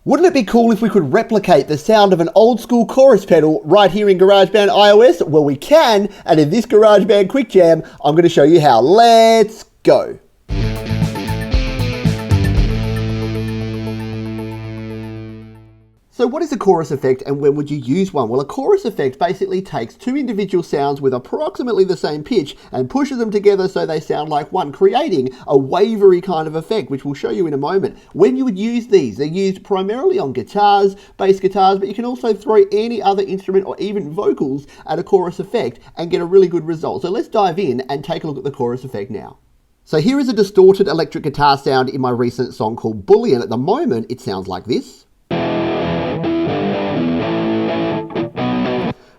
Wouldn't it be cool if we could replicate the sound of an old school chorus pedal right here in GarageBand iOS? Well, we can, and in this GarageBand Quick Jam, I'm going to show you how. Let's go. So what is a chorus effect and when would you use one? Well, a chorus effect basically takes two individual sounds with approximately the same pitch and pushes them together so they sound like one, creating a wavery kind of effect, which we'll show you in a moment. When you would use these, they're used primarily on guitars, bass guitars, but you can also throw any other instrument or even vocals at a chorus effect and get a really good result. So let's dive in and take a look at the chorus effect now. So here is a distorted electric guitar sound in my recent song called Bully, and at the moment it sounds like this.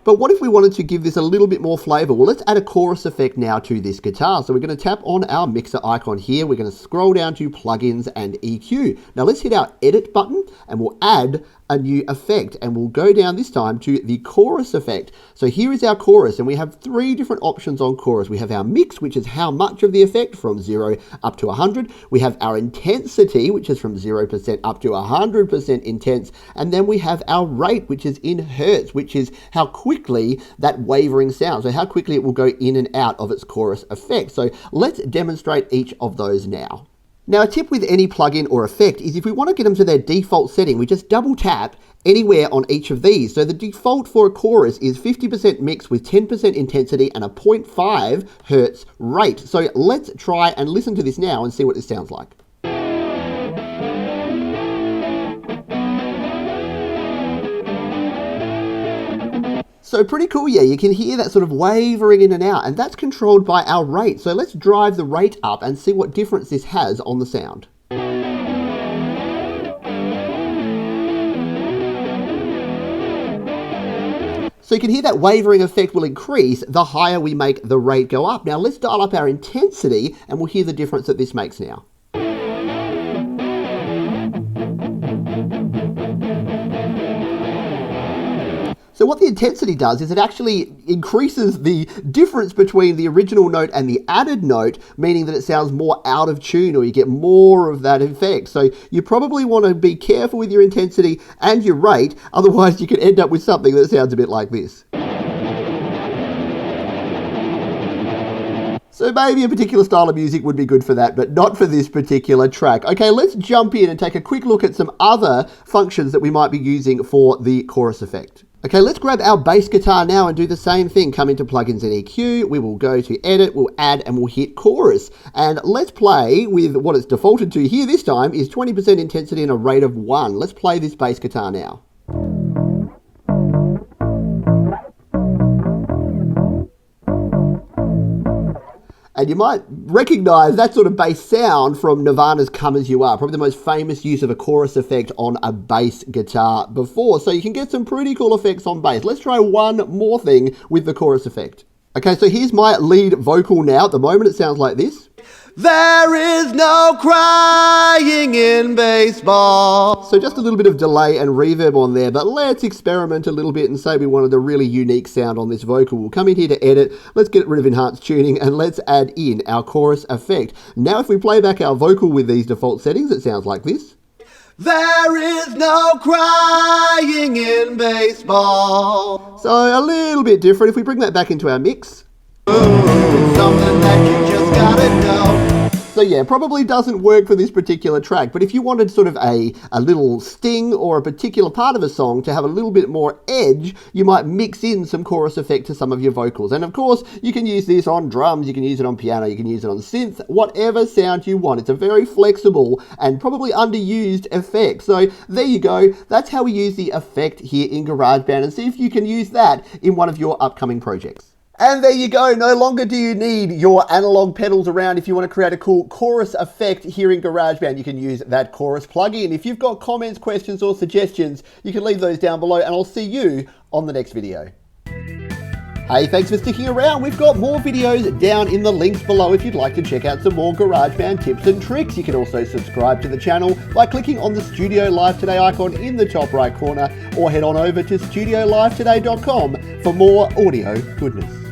But what if we wanted to give this a little bit more flavor? Well, let's add a chorus effect now to this guitar. So we're going to tap on our mixer icon here. We're going to scroll down to plugins and EQ. Now let's hit our edit button and we'll add a new effect, and we'll go down this time to the chorus effect. So here is our chorus, and we have three different options on chorus. We have our mix, which is how much of the effect, from 0 up to 100. We have our intensity, which is from 0% up to 100% intense. And then we have our rate, which is in hertz, which is how quickly that wavering sounds, so how quickly it will go in and out of its chorus effect. So let's demonstrate each of those now. Now, a tip with any plugin or effect is if we want to get them to their default setting, we just double tap anywhere on each of these. So the default for a chorus is 50% mix with 10% intensity and a 0.5 hertz rate. So let's try and listen to this now and see what this sounds like. So pretty cool, yeah, you can hear that sort of wavering in and out, and that's controlled by our rate. So let's drive the rate up and see what difference this has on the sound. So you can hear that wavering effect will increase the higher we make the rate go up. Now let's dial up our intensity and we'll hear the difference that this makes now. So what the intensity does is it actually increases the difference between the original note and the added note, meaning that it sounds more out of tune or you get more of that effect. So you probably want to be careful with your intensity and your rate, otherwise you could end up with something that sounds a bit like this. So maybe a particular style of music would be good for that, but not for this particular track. Okay, let's jump in and take a quick look at some other functions that we might be using for the chorus effect. Okay, let's grab our bass guitar now and do the same thing. Come into plugins and EQ, we will go to edit, we'll add, and we'll hit chorus. And let's play with what it's defaulted to here this time is 20% intensity and a rate of 1. Let's play this bass guitar now. And you might recognize that sort of bass sound from Nirvana's Come As You Are, probably the most famous use of a chorus effect on a bass guitar before. So you can get some pretty cool effects on bass. Let's try one more thing with the chorus effect. Okay, so here's my lead vocal now. At the moment it sounds like this. There is no crying in baseball. So just a little bit of delay and reverb on there, but let's experiment a little bit and say we wanted a really unique sound on this vocal. We'll come in here to edit, let's get rid of enhanced tuning, and let's add in our chorus effect. Now if we play back our vocal with these default settings, it sounds like this. There is no crying in baseball. So a little bit different. If we bring that back into our mix. Something that you just gotta know. So yeah, probably doesn't work for this particular track, but if you wanted sort of a little sting or a particular part of a song to have a little bit more edge, you might mix in some chorus effect to some of your vocals. And of course, you can use this on drums, you can use it on piano, you can use it on synth, whatever sound you want. It's a very flexible and probably underused effect. So there you go. That's how we use the effect here in GarageBand, and see if you can use that in one of your upcoming projects. And there you go, no longer do you need your analog pedals around if you want to create a cool chorus effect here in GarageBand. You can use that chorus plugin. If you've got comments, questions, or suggestions, you can leave those down below, and I'll see you on the next video. Hey, thanks for sticking around. We've got more videos down in the links below if you'd like to check out some more GarageBand tips and tricks. You can also subscribe to the channel by clicking on the Studio Live Today icon in the top right corner, or head on over to studiolivetoday.com for more audio goodness.